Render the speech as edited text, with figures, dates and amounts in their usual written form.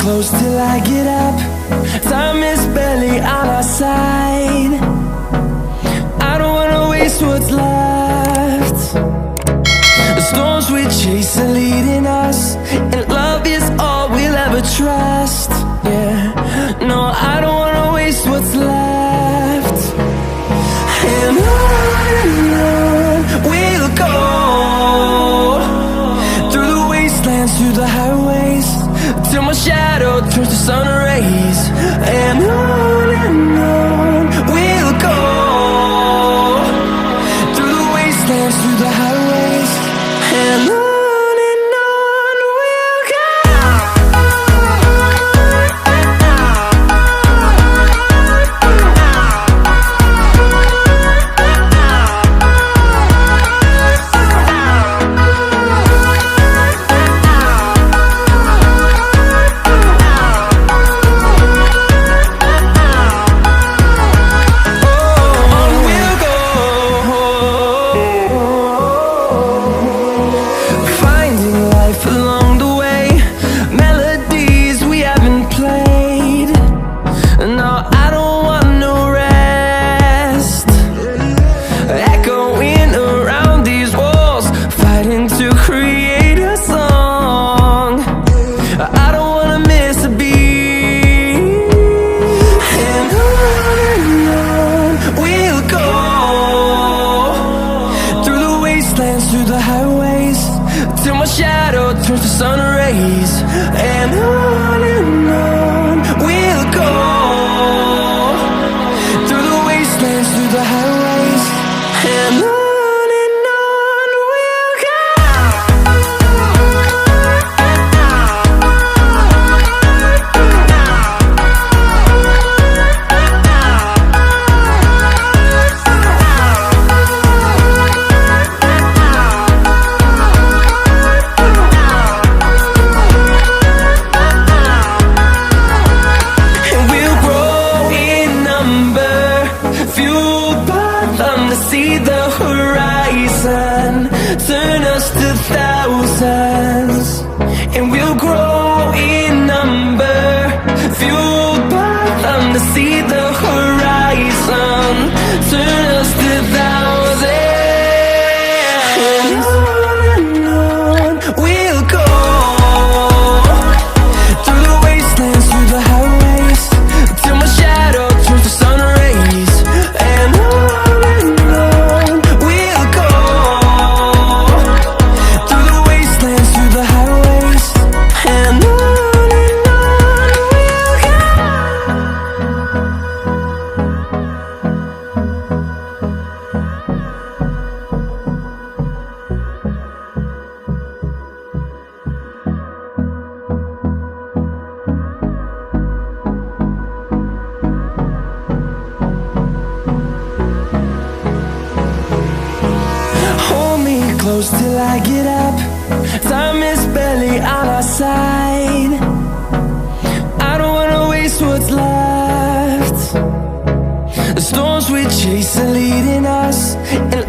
close till I get up. Time is barely on our side. I don't wanna waste what's left. The storms we chase are leading us, and love is all we'll ever trust. Yeah, no, I don't wanna waste what's left. And on we'll go, through the wastelands, through the highways, till my shadow turns to sun rays. And on we'll go, through the wastelands, through the highways, and on. Through the highways, till my shadow turns to sun rays. And on we'll go, through the wastelands, through the highways, and on we'll go. See the horizon, turn us to thousands, and we'll grow in number, fueled by them. To see the horizon, turn us to thousands, and on we'll go, through the wastelands, through the highways, till my shadow turns to sun rays. And close till I get up. Time is barely on our side. I don't wanna waste what's left. The storms we chase are leading us, and